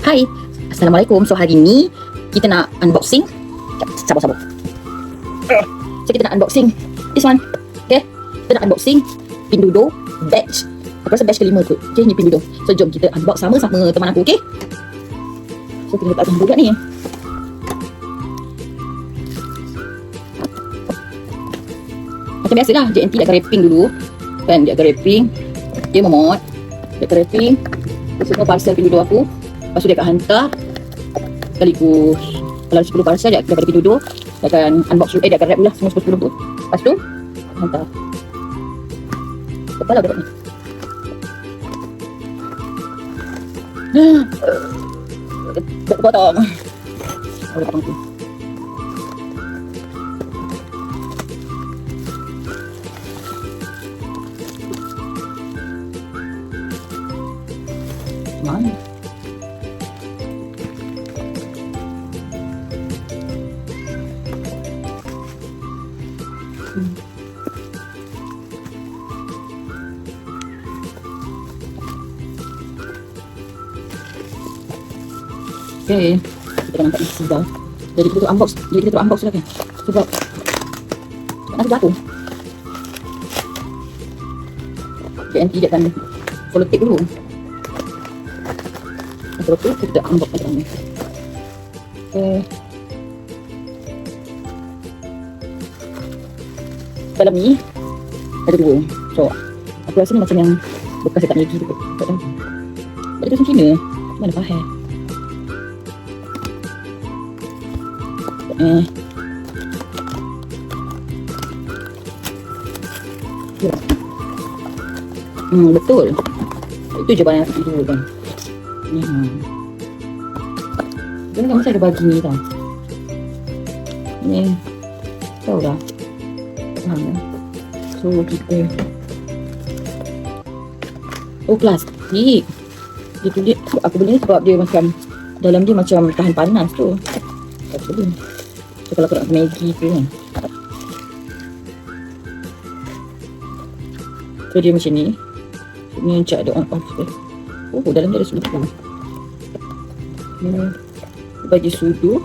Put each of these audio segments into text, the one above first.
Hai, Assalamualaikum. So hari ni kita nak unboxing. Sabar. So kita nak unboxing this one. Okay, kita nak unboxing Pinduoduo batch. Aku rasa batch kelima kot. Okay, ni Pinduoduo. So jom kita unbox sama-sama teman aku. Okay, so kita letakkan budak ni. Macam biasalah, JNT dia akan wrapping dulu. Kan, dia akan wrapping. Dia memot. Dia akan wrapping semua parcel Pinduoduo aku. Lepas tu dia akan hantar sekaligus. Kalau 10 parcel dia daripada Pinduoduo, dia akan unbox dulu. Dia akan wrap dulu lah semua 10 tu. Lepas tu hantar. Kepala berat ni. Potong. Boleh potong tu. Mana? Okay, kita nampak isi dah. Jadi kita unbox, lah kan. Sebab nak jatuh. JNT dia akan follow tape dulu. Lepas tu kita unbox macam ni. Okay. Dalam ni ada dua. So aku rasa ni macam yang bekas dekat Maggi tu. Tak tahu. Ada macam Cina. Mana faham? Ya. Betul. Itu je barang yang dulu kan. Ni. Dia nak mesti ada bagi ni tau. Ni. Tahu dah. So kita plastik. Dia tulis, aku beli ni sebab dia macam dalam dia macam tahan panas tu. Aku beli. So kalau aku nak Maggi tu kan. So dia macam ni. Ni cak ada on off tu. Oh, dalam dia ada sudu. Ni bagi sudu.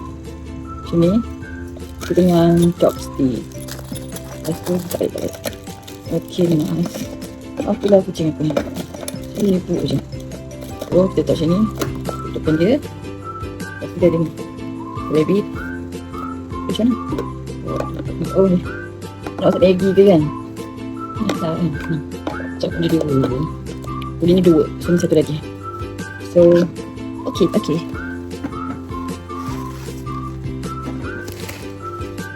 Macam ni. Kita dengan chopstick. Lepas tu tarik. Okay, nice. Apalah kucing aku ni. Sini pun je. Oh, kita letak macam ni. Tutupkan dia. Lepas tu dia ada ni rabbit. Macam mana? Oh ni. Nak masak Maggi ke kan? Nak tahu kan? Cak dia dua. Boleh ni dua. So ni satu lagi. So okay.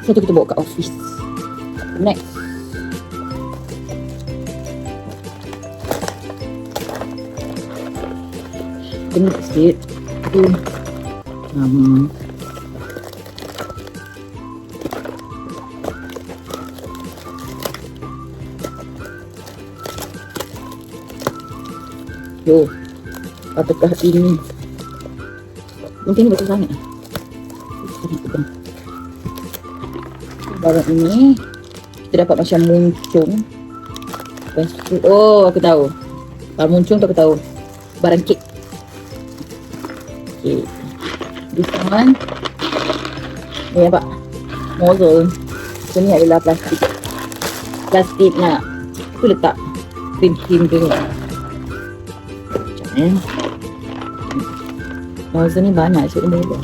Satu kita bawa kat office. Next. Kena sikit. Tu. Yo. Apakah ini? Mungkin betul sangat. Barang ini kita dapat macam muncung. Lepas tu, oh aku tahu. Kalau muncung tu aku tahu. Barang kek. Okay. This one. Ni nampak. Nozzle. So ni adalah plastik. Plastik nak. Aku letak krim dulu. Macam ni. Nozzle ni banyak. So ni boleh.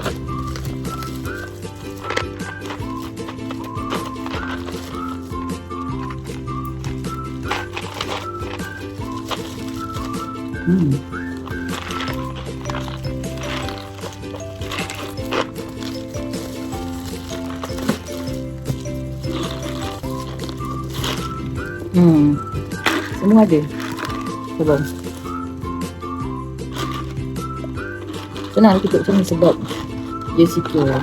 Semua ada. Cuba. Senang tutup macam ni sebab dia secure.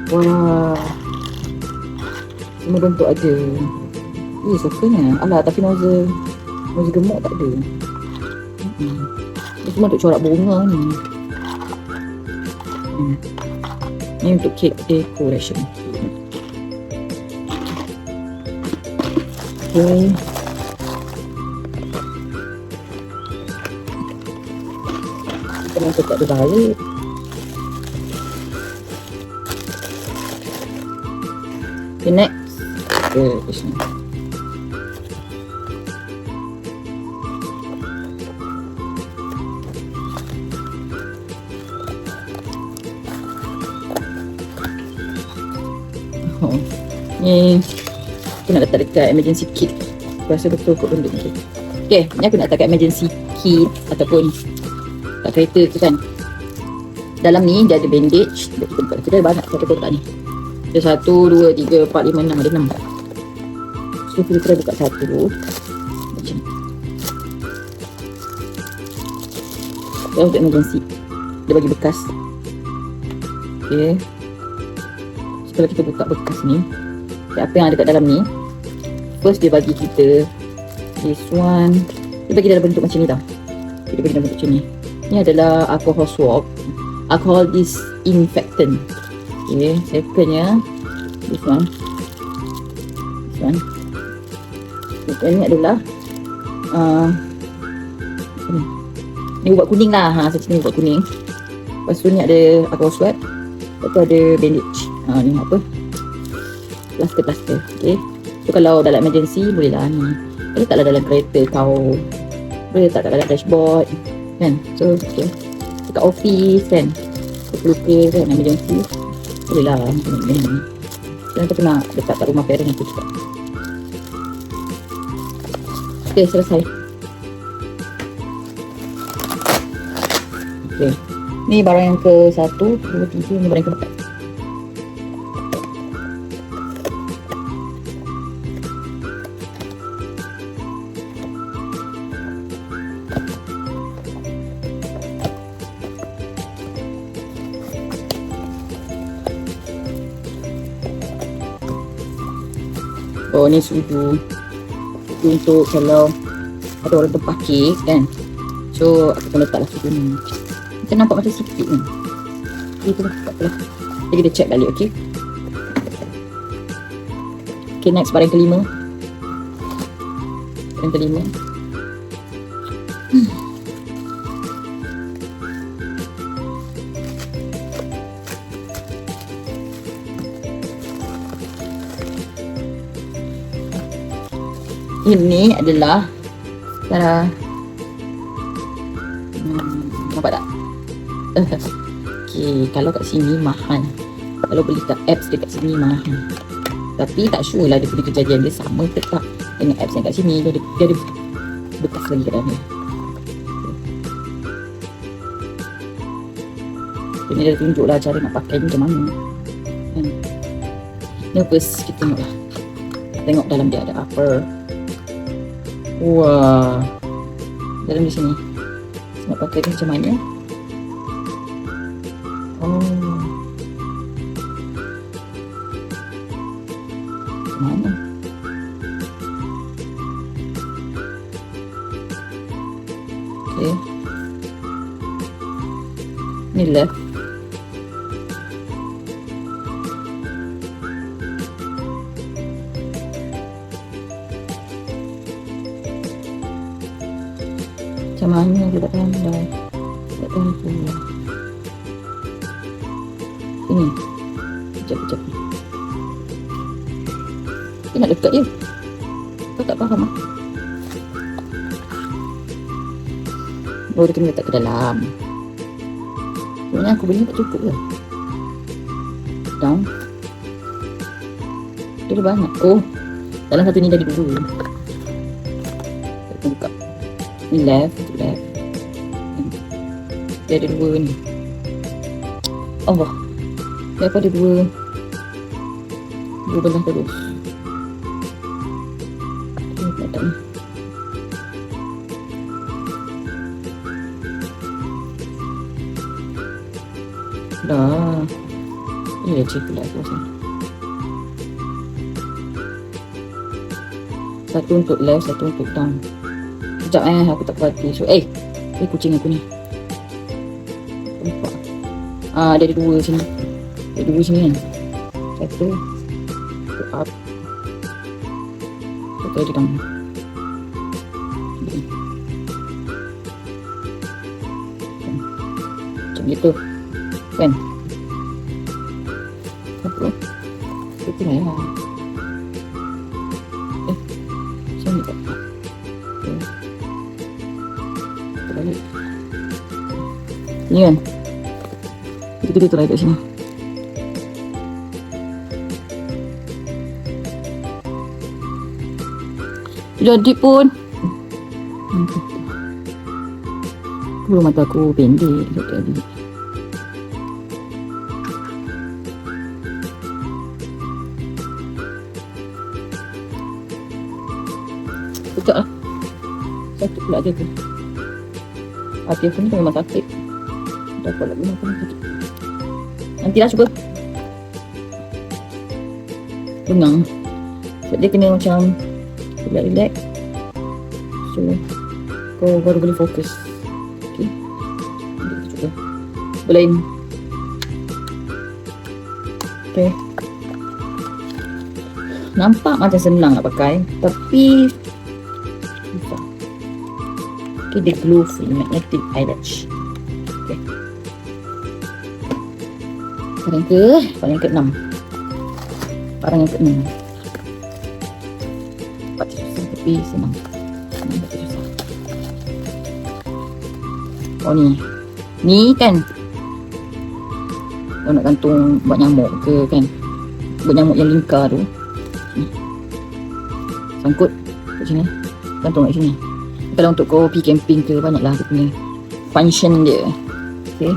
Wah. Semua bentuk ada. Sokanya. Alah, tapi nozzle gemuk tak ada. Ini semua untuk corak bunga ni. Ni untuk cake decoration. Okay. Kena tetap dia balik. Okay, next. Okay, di sini. Oh, ni aku nak letak dekat emergency kit. Aku rasa betul kot benda ni. Okay, ni aku nak letak kat emergency kit ataupun kat kereta tu kan. Dalam ni dia ada bandage. Kita ada banyak satu kotak ni. Ada 1, 2, 3, 4, 5, 6. Ada 6. So kita try buka satu. Macam ni. Dia untuk emergency. Dia bagi bekas. Okay. Kalau kita buka bekas ni, apa yang ada kat dalam ni, first dia bagi kita this one. Dia bagi dalam bentuk macam ni tau. Dia bagi dalam bentuk macam ni. Ni adalah alcohol swab, alcohol disinfectant. Okay, secondnya this one. Ini adalah ni ubat kuning lah. Saya cakap ni ubat kuning. Lepas tu ni ada alcohol swab. Lepas tu ada bandage. Ni apa? Plaster. Okay. So kalau dalam emergency boleh lah ni. Kalau taklah dalam kereta kau, boleh letak kat dalam dashboard kan. So okay. Dekat office kan, luka kan emergency, boleh lah ni. So nanti kena letak kat rumah parent aku juga. Okay, selesai. Okay, ni barang yang ke 1, 2, 3. Ni barang yang ke 4. Oh, ni sudu. Sudu untuk kalau ada orang terpakir kan. So aku akan letaklah sudu ni. Macam nampak macam sikit ni. Itulah, takpelah. Jadi kita check balik, okey. Okay, next barang kelima. Barang kelima. Ini adalah cara nampak tak? Okay, kalau kat sini mahal. Kalau beli kat apps dekat sini mahal. Tapi tak sure lah dia punya kejadian dia sama ke tak dengan apps yang kat sini. Dia ada bekas lagi kat dalam. Ini dia tunjuk lah cara nak pakai ni macam mana. Ni first kita tengok lah. Tengok dalam dia ada apa. Wah, dalam di sini nak pakai ni macam mana? Oh, mana? Okay, ni left. Macam mana dia tak pandai. Tak tahu tu. Ini. Sekejap. Dia nak dekat je. Kau tak faham lah. Oh, dia kena letak ke dalam. Sebenarnya aku beli tak cukup ke? Down. Dia ada banyak. Oh, dalam satu ni dah ada 2. Kita buka. Ni left. Dia ada 2 ni. Allah. Dia ada 2 belah terus. Ni tak ni. Dah. Ini dah cek pula tu. Satu untuk left, satu untuk down. Sekejap aku tak perhati. So, kucing aku ni. Nampak. Dia ada 2 sini. Ada 2 sini kan. Satu up. Satu lagi down. gitu kan. Apa itu ya, sini tak terbalik ni kan, kita try kat sini. Jadi pun belum, mata aku pendek tadi. Sekejap lah. Satu pula je tu. Hati aku ni memang sakit. Dapat lagi makan sakit. Nantilah cuba. Tenang. Sebab dia kena macam relax. So, kau baru boleh fokus. Okay. Kita cuba. Belain. Okay. Nampak macam senang nak pakai, tapi susah. Okay, dia glue free magnetic eyelash. Okay. Barang ke-6. Barang yang ke-6. Nampak susah tapi senang. Nampak susah. Oh ni. Ni kan. Kau nak gantung buat nyamuk ke kan? Buat nyamuk yang lingkar tu. Sangkut kat sini, gantung kat sini. Kalau untuk kau pergi camping ke, banyaklah dia punya function dia. Okay.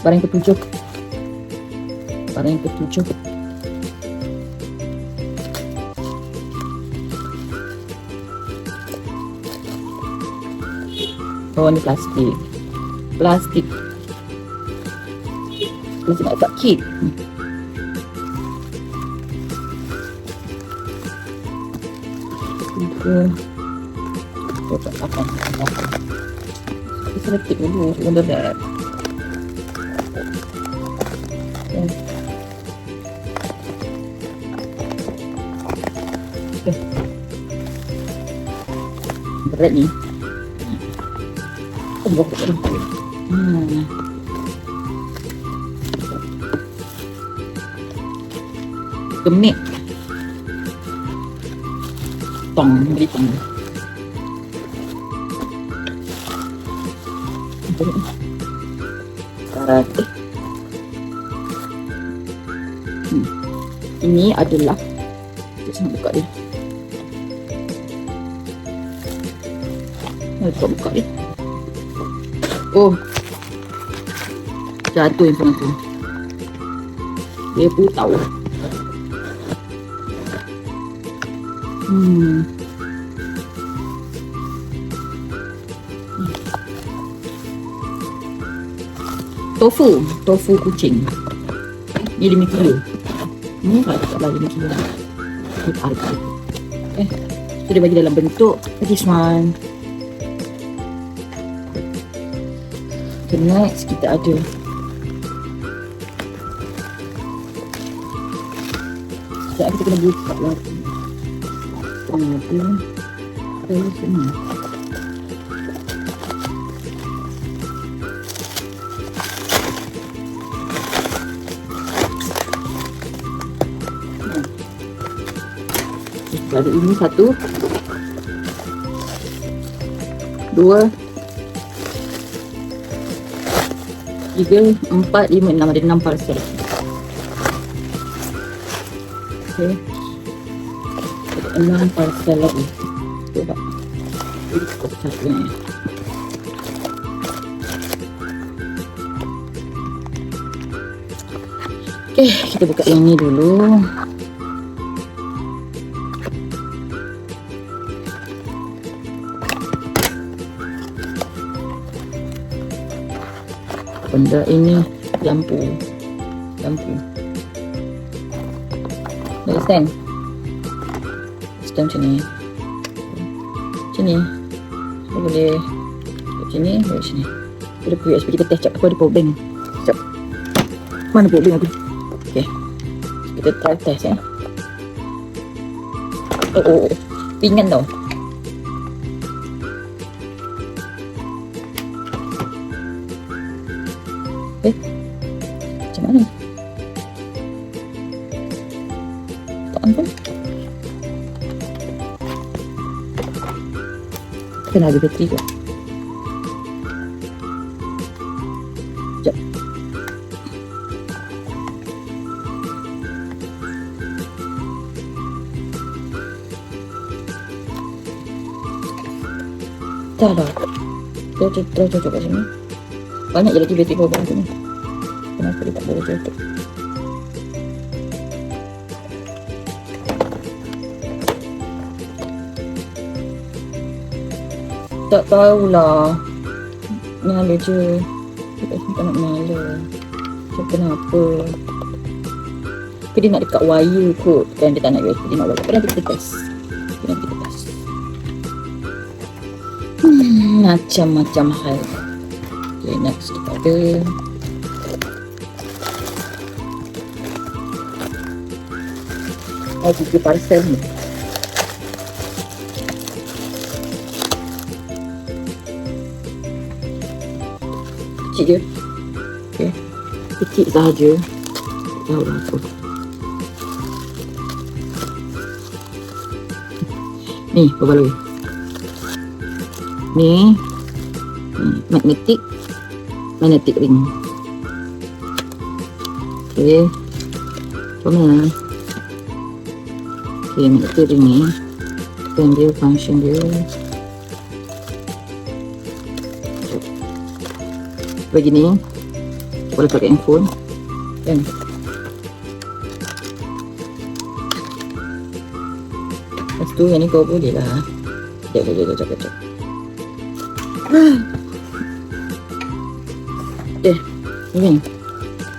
Barang yang ke-7. Barang yang ke-7. Oh, ni plastik. Plastik nak sakit. Kita tak akan kita letak dulu benda berat. Okay. Berat ni. Gemik. Tong, beli tong. Karat. Ini adalah, kita buka dia. Buka dia. Oh, jatuh info tu. Dia pun tahu. Tofu kucing. Ni 5 kilo. Ni taklah 5 kilo. Kita tarik. So dia bagi dalam bentuk this one. Okay, next kita ada sekejap kita kena buka lah. Sini. Ada ini 1 2 3 4 5 6, ada 6 parcel. Okay, ada 6 parcel lagi. Coba ikut satunya. Okay, kita buka yang ni dulu. Benda ini lampu. Ada stand macam ni. Sini boleh sini, boleh sini. Ada USB, kita test. Aku ada power bank. Sekejap. Mana power bank aku? Okay, kita try test . Oh. Ringan tau. Macam mana? Tak on pun. Kena ada bateri tu. Sekejap. Dah lah. Kita cocok kat sini. Banyak je lagi bateri power bank tu ni. Kenapa dia tak boleh cocok? Tak tahulah. Nyala je. Dia tak nak nyala. Macam kenapa? Ke dia nak dekat wire kot. Kan dia tak nak USB, dia nak wire. Kadang kita test. Macam-macam hal. Okay, next kita ada juga parcel ni. Kecil je. Okay. Kecil sahaja. Tahu lah apa. Ni, berbaloi. Ni magnetic ring. Okay. Comel. Okay, magnetic ring ni. Dan dia function dia. Begini. Boleh pakai handphone. Kan. Lepas tu yang ni kau boleh lah. Sekejap. Ni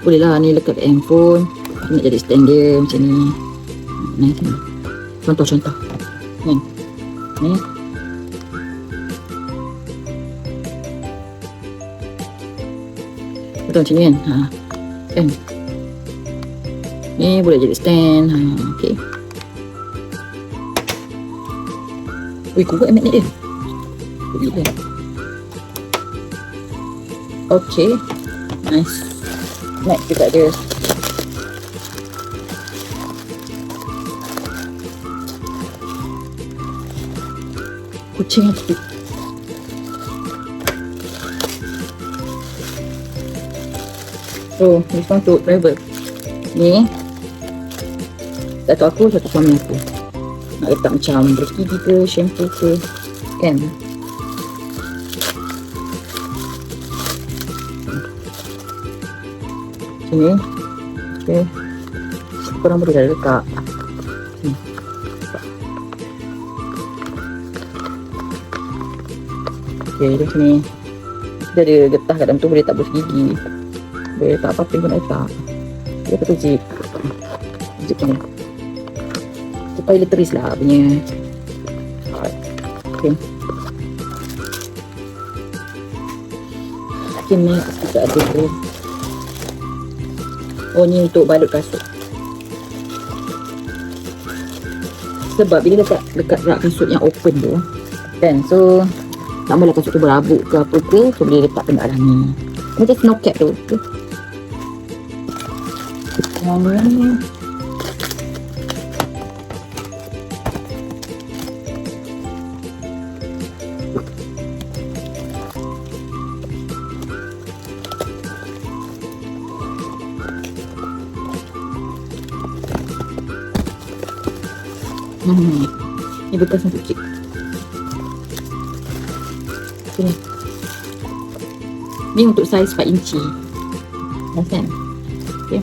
boleh lah ni lekat handphone. Nak jadi stand dia macam ni. Nice ni. Contoh ni. Betul macam ni kan. Kan. Ni boleh jadi stand. Okay. Wih, kuat magnet dia. Gila. Okay. Nice. Next juga ada kucing yang kecil. So, ni semua untuk travel. Ni satu aku, satu suami aku. Nak letak macam brush gigi ke, shampoo ke, kan? Sini. Okay. Korang boleh dah letak. Okay, di sini. Dia ada getah kat dalam tu, boleh tak brush gigi. Boleh tak apa-apa pun letak. Dia betul zip. Zip ni. Supaya letteris lah punya. Okay. Okay, next kita ada tu. Oh, ni untuk balut kasut. Sebab bila dekat rak kasut yang open tu kan, so tak mahulah kasut tu berabuk ke apa ke, so boleh letakkan kat dalam ni. Macam snow cap tu. Yang ni ni bekas yang kecil. Sini. Ni untuk saiz 4 inci. Kan? Okay.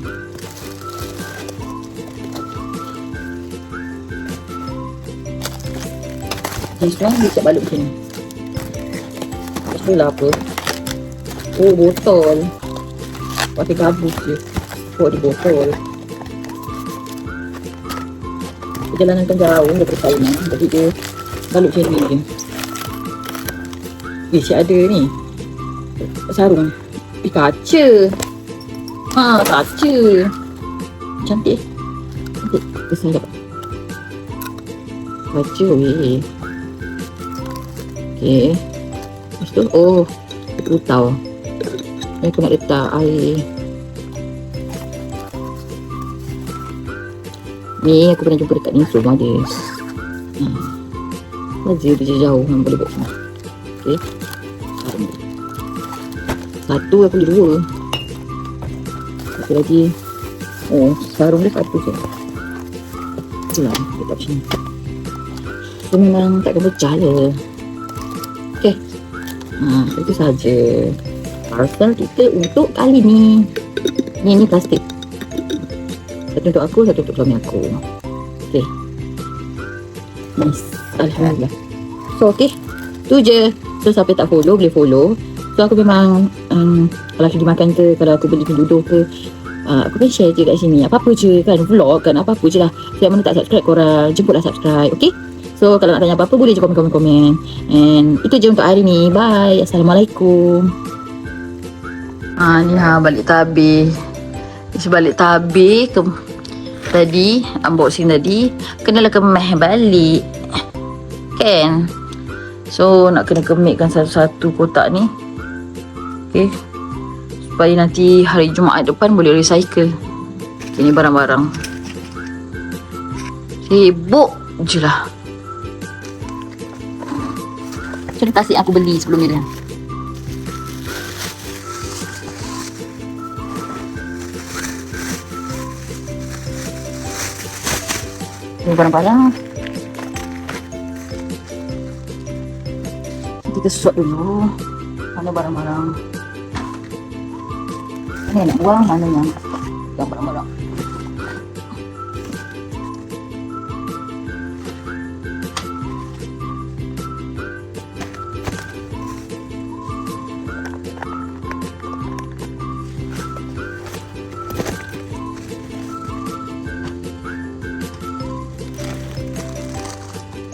Jadi sekarang dia cak balut macam ni. Lepas lah apa? Oh, botol. Pakai gabus je. Buat di botol. Perjalanan kan jauh daripada China. Jadi dia balut macam ni je. Siap ada ni. Sarung. Kaca. Kaca. Cantik. Cantik. Besar dapat. Baca weh. Okay. Lepas tu, aku tahu. Aku nak letak air. Ni aku pernah jumpa dekat Ningrum ada. Saja dia jauh yang boleh buat semua. Okay. Satu aku beli 2. Satu lagi. Sarung dia satu je. Itulah, letak macam ni. So memang takkan pecah je. Okay. Itu saja. Parcel kita untuk kali ni. Ni plastik. Satu untuk aku, satu untuk suami aku. Okay. Nice. Alhamdulillah. So okay. Tu je. So siapa tak follow, boleh follow. So aku memang kalau aku pergi makan ke, kalau aku beli duduk ke, aku kan share je kat sini. Apa-apa je kan, vlog kan, apa-apa je lah. So yang mana tak subscribe, korang jemputlah subscribe. Okay. So kalau nak tanya apa-apa, boleh je komen. And itu je untuk hari ni. Bye. Assalamualaikum. Ni balik tabir. Sebalik tabir tadi, unboxing tadi, kenalah kemeh balik. Kan? So nak kena kemikkan satu-satu kotak ni. Okay. Supaya nanti hari Jumaat depan boleh recycle. Ini barang-barang. Sibuk je lah. Macam tasik aku beli sebelum ni dah. Ini barang-barang. Kita sort dulu. Mana barang-barang. Mana nak buang, mana yang barang-barang.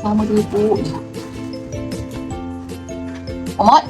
Sama tu ibu. Omot.